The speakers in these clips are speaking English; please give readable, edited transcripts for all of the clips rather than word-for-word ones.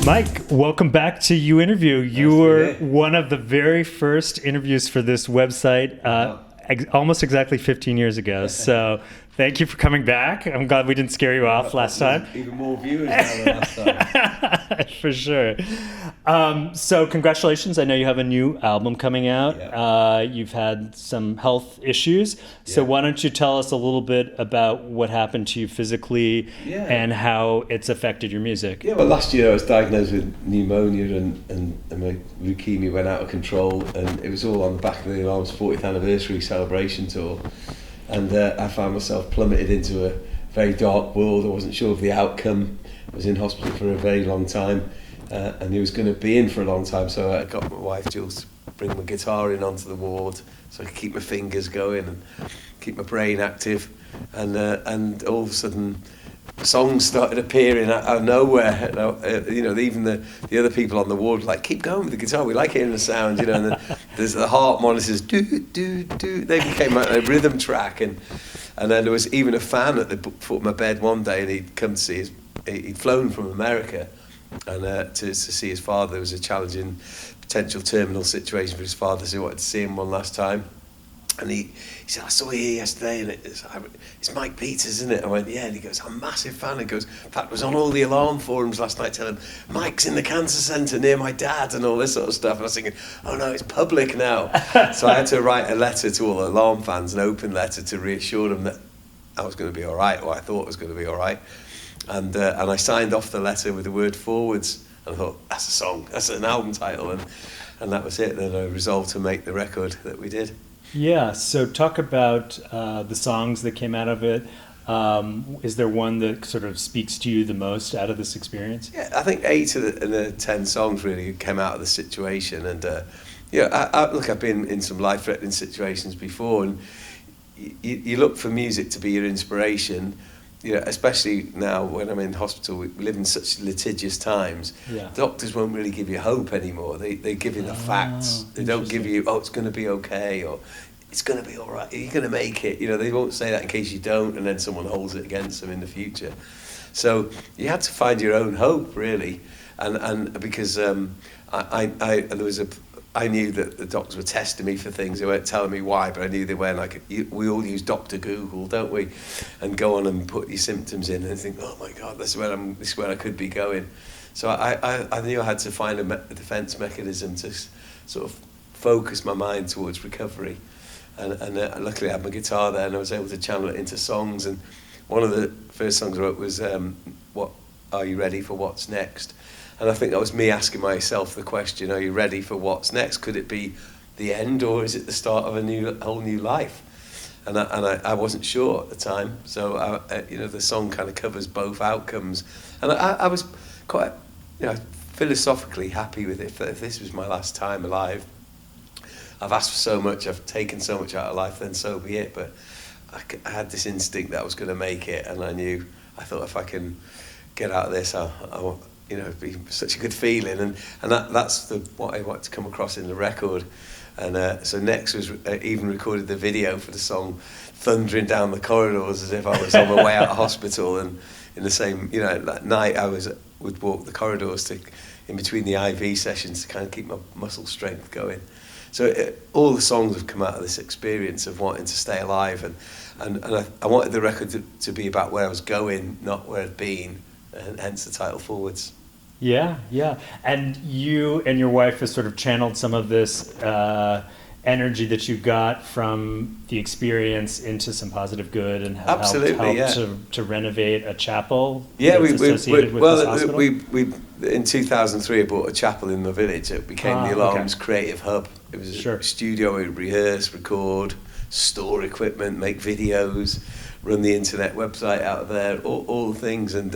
Mike, welcome back to You Interview. You were one of the very first interviews for this website almost exactly 15 years ago. So thank you for coming back. I'm glad we didn't scare you off last time. Even more viewers now than last time. For sure. So congratulations. I know you have a new album coming out. Yeah. You've had some health issues. So why don't you tell us a little bit about what happened to you physically and how it's affected your music? Yeah, well, last year I was diagnosed with pneumonia and my leukemia went out of control, and it was all on the back of the Alarm's 40th anniversary celebration tour. And I found myself plummeted into a very dark world. I wasn't sure of the outcome. I was in hospital for a very long time, and he was going to be in for a long time. So I got my wife Jules to bring my guitar in onto the ward so I could keep my fingers going and keep my brain active. And all of a sudden, songs started appearing out of nowhere. You know, even the other people on the ward were like, keep going with the guitar, we like hearing the sound, you know. And then there's the heart monitors, do, do, do. They became like a rhythm track. And then there was even a fan at the foot of my bed one day, and he'd come to see he'd flown from America and to see his father. There was a challenging potential terminal situation for his father, so he wanted to see him one last time. And he said, I saw you here yesterday, and it's Mike Peters, isn't it? I went, yeah. And he goes, I'm a massive fan. He goes, in fact, I was on all the alarm forums last night telling him, Mike's in the cancer centre near my dad and all this sort of stuff. And I was thinking, oh no, it's public now. So I had to write a letter to all the alarm fans, an open letter to reassure them that I was going to be all right, or I thought I was going to be all right. And I signed off the letter with the word Forwards. And I thought, that's a song, that's an album title. And that was it. And then I resolved to make the record that we did. Yeah, so talk about the songs that came out of it. Is there one that sort of speaks to you the most out of this experience? Yeah, I think 8 of the 10 songs really came out of the situation. And look, I've been in some life-threatening situations before, and you look for music to be your inspiration. You know, especially now when I'm in hospital, we live in such litigious times. Yeah. Doctors won't really give you hope anymore. They give you the facts. They don't give you, oh, it's going to be okay, or it's going to be all right. You're going to make it. You know, they won't say that in case you don't, and then someone holds it against them in the future. So you had to find your own hope, really, and because I knew that the doctors were testing me for things. They weren't telling me why, but I knew they were. Like, we all use Dr. Google, don't we? And go on and put your symptoms in and think, oh my God, this is where I could be going. So I knew I had to find a defense mechanism to sort of focus my mind towards recovery. And luckily I had my guitar there, and I was able to channel it into songs. And one of the first songs I wrote was, "What Are You Ready for What's Next?" And I think that was me asking myself the question, are you ready for what's next? Could it be the end, or is it the start of a whole new life? And I wasn't sure at the time. So, the song kind of covers both outcomes. And I was quite, philosophically happy with it. If this was my last time alive, I've asked for so much, I've taken so much out of life, then so be it. But I had this instinct that I was going to make it, and I thought if I can get out of this, it'd be such a good feeling, and that's what I want to come across in the record. And so Next was even recorded the video for the song, thundering down the corridors as if I was on my way out of hospital. And in the same, that night I would walk the corridors in between the IV sessions to kind of keep my muscle strength going. So all the songs have come out of this experience of wanting to stay alive, and I wanted the record to be about where I was going, not where I'd been. And hence the title Forwards. Yeah. And you and your wife have sort of channeled some of this energy that you got from the experience into some positive good, and have helped to renovate a chapel. Yeah, we this hospital. We in 2003 I bought a chapel in the village. It became the Alarm's creative hub. It was a studio where we'd rehearse, record, store equipment, make videos, run the internet website out of there, all the things. And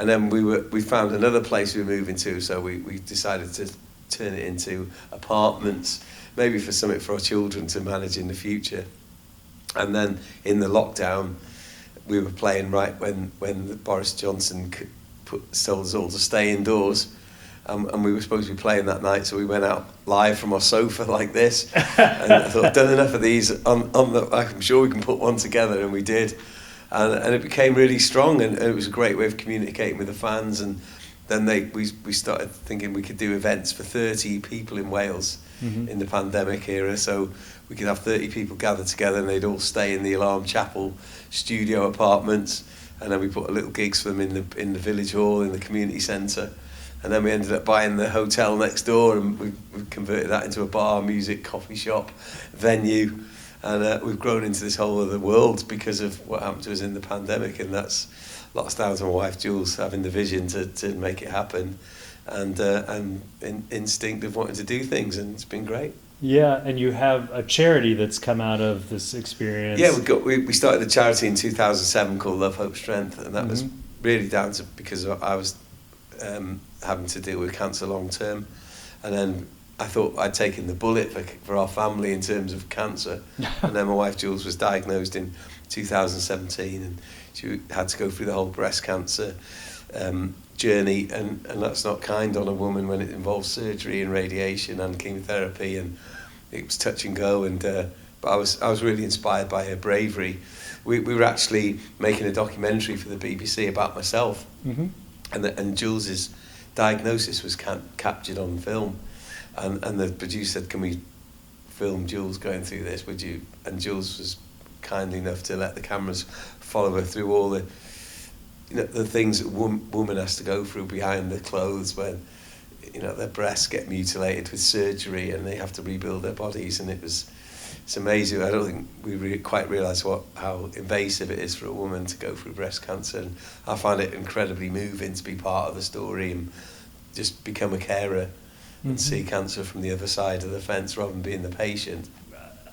then we found another place we were moving to, so we decided to turn it into apartments, maybe for something for our children to manage in the future. And then in the lockdown, we were playing right when Boris Johnson told us all to stay indoors. And we were supposed to be playing that night, so we went out live from our sofa like this. And I thought, I've done enough of these, I'm sure we can put one together, and we did. And it became really strong, and it was a great way of communicating with the fans. And then we started thinking we could do events for 30 people in Wales in the pandemic era. So we could have 30 people gathered together, and they'd all stay in the Alarm Chapel studio apartments, and then we put little gigs for them in the village hall, in the community centre. And then we ended up buying the hotel next door, and we converted that into a bar, music, coffee shop, venue. And we've grown into this whole other world because of what happened to us in the pandemic. And that's lots down to my wife, Jules, having the vision to make it happen, and instinct of wanting to do things. And it's been great. Yeah, and you have a charity that's come out of this experience. Yeah, we started a charity in 2007 called Love, Hope, Strength. And that was really down to because I was having to deal with cancer long term, and then I thought I'd taken the bullet for our family in terms of cancer. And then my wife Jules was diagnosed in 2017, and she had to go through the whole breast cancer journey, and that's not kind on a woman when it involves surgery and radiation and chemotherapy, and it was touch and go. And but I was really inspired by her bravery. We were actually making a documentary for the BBC about myself, and Jules's diagnosis was captured on film, and the producer said, "Can we film Jules going through this? Would you?" And Jules was kind enough to let the cameras follow her through all the things that woman has to go through behind the clothes when their breasts get mutilated with surgery and they have to rebuild their bodies. And it's amazing. I don't think we quite realise how invasive it is for a woman to go through breast cancer, and I find it incredibly moving to be part of the story and just become a carer and see cancer from the other side of the fence rather than being the patient.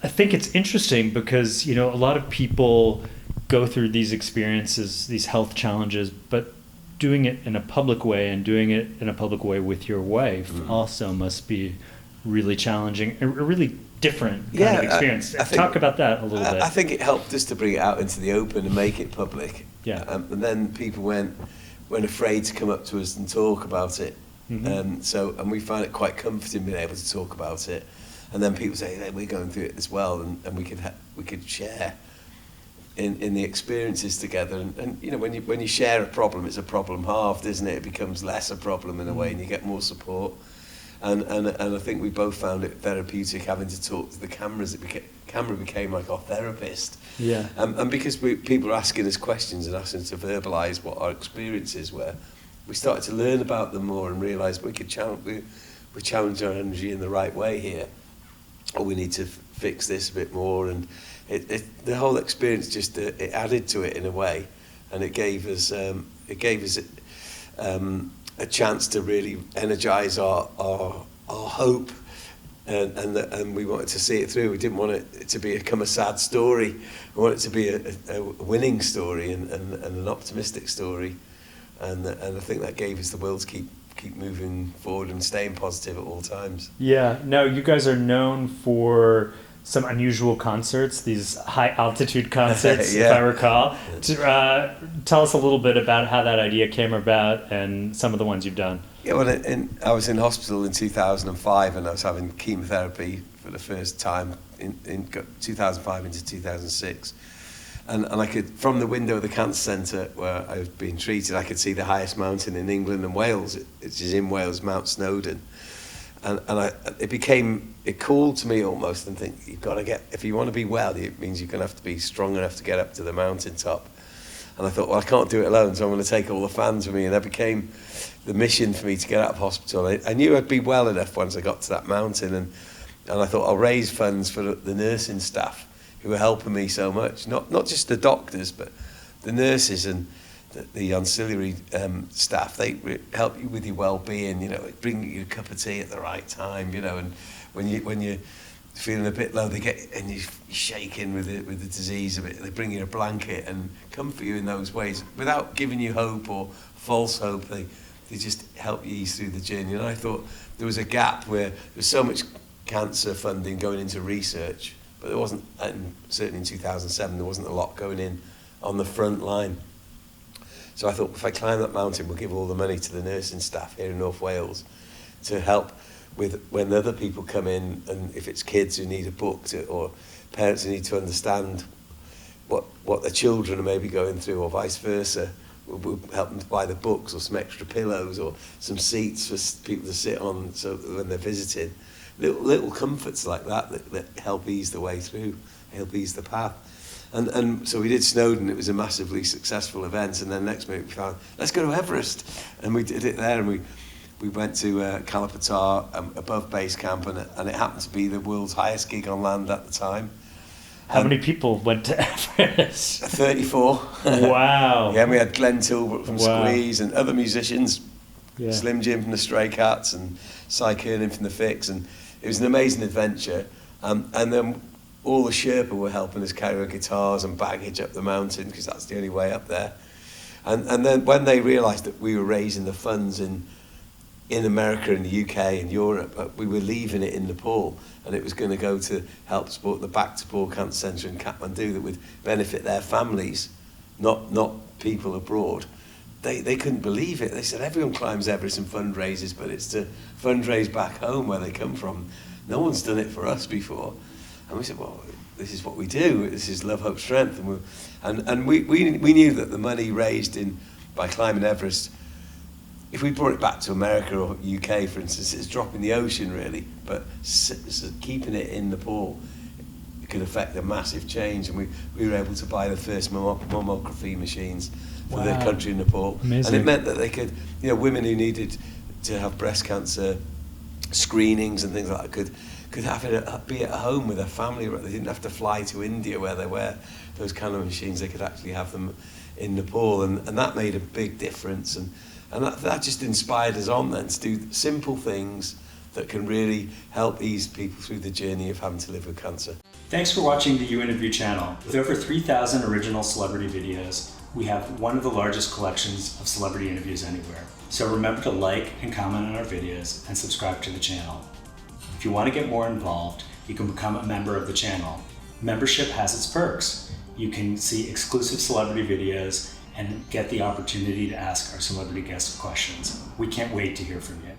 I think it's interesting because a lot of people go through these experiences, these health challenges, but doing it in a public way and doing it in a public way with your wife also must be really challenging, a really different kind of experience. Talk about that a little bit. I think it helped us to bring it out into the open and make it public. Yeah. And then people weren't afraid to come up to us and talk about it. And we find it quite comforting being able to talk about it. And then people say, hey, we're going through it as well, and we could share in the experiences together. And when you share a problem, it's a problem halved, isn't it? It becomes less a problem in a way, and you get more support. And I think we both found it therapeutic having to talk to the cameras. Camera became like our therapist. Yeah. And because people are asking us questions and asking us to verbalise what our experiences were, we started to learn about them more and realise we challenge our energy in the right way here, or we need to fix this a bit more. And the whole experience just it added to it in a way, and it gave us a chance to really energise our hope, and we wanted to see it through. We didn't want it to become a sad story. We wanted it to be a winning story and an optimistic story, and I think that gave us the will to keep moving forward and staying positive at all times. Yeah. No, you guys are known for some unusual concerts, these high altitude concerts, if I recall. Tell us a little bit about how that idea came about and some of the ones you've done. Yeah, well, I was in hospital in 2005, and I was having chemotherapy for the first time in 2005 into 2006. And I could, from the window of the cancer centre where I was being treated, I could see the highest mountain in England and Wales, which is in Wales, Mount Snowdon. And it called to me almost, and think, you've got to if you want to be well, it means you're going to have to be strong enough to get up to the mountaintop. And I thought, well, I can't do it alone, so I'm going to take all the fans with me. And that became the mission for me to get out of hospital. I knew I'd be well enough once I got to that mountain, and I thought I'll raise funds for the nursing staff who were helping me so much. Not just the doctors, but the nurses and the ancillary staff. They help you with your well-being, bring you a cup of tea at the right time, and when you're feeling a bit low, and you're shaking with the disease a bit, they bring you a blanket and comfort you in those ways without giving you hope or false hope. They just help you ease through the journey. And I thought there was a gap where there's so much cancer funding going into research, but there wasn't, and certainly in 2007, there wasn't a lot going in on the front line. So I thought, if I climb that mountain, we'll give all the money to the nursing staff here in North Wales to help with when other people come in, and if it's kids who need a book or parents who need to understand what their children are maybe going through, or vice versa, we'll help them to buy the books or some extra pillows or some seats for people to sit on so when they're visiting. Little comforts like that help ease the way through, help ease the path. And so we did Snowdon. It was a massively successful event, and then next minute we found, let's go to Everest, and we did it there, and we went to Kalapatar, above base camp, and it happened to be the world's highest gig on land at the time. How many people went to Everest? 34. Wow. Yeah, and we had Glenn Tilbrook from Wow. Squeeze and other musicians, Yeah. Slim Jim from the Stray Cats and Cy Kernan from the Fix, and it was an amazing adventure. And then all the Sherpa were helping us carry our guitars and baggage up the mountain, because that's the only way up there. And then when they realised that we were raising the funds in America and the UK and Europe, we were leaving it in Nepal, and it was going to go to help support the Back to Ball Cancer Centre in Kathmandu that would benefit their families, not people abroad. They couldn't believe it. They said, everyone climbs Everest and fundraises, but it's to fundraise back home where they come from. No one's done it for us before. And we said, well, this is what we do. This is Love, Hope, Strength. And we knew that the money raised by climbing Everest, if we brought it back to America or UK, for instance, it's dropping the ocean, really. But keeping it in Nepal, it could affect a massive change. And we were able to buy the first mammography machines for their country in Nepal. Amazing. And it meant that they could, women who needed to have breast cancer screenings and things like that could have it be at home with their family. They didn't have to fly to India where they were those kind of machines. They could actually have them in Nepal, and that made a big difference. And that just inspired us on then to do simple things that can really help ease people through the journey of having to live with cancer. Thanks for watching the You Interview channel. With over 3,000 original celebrity videos, we have one of the largest collections of celebrity interviews anywhere. So remember to like and comment on our videos and subscribe to the channel. If you want to get more involved, you can become a member of the channel. Membership has its perks. You can see exclusive celebrity videos and get the opportunity to ask our celebrity guests questions. We can't wait to hear from you.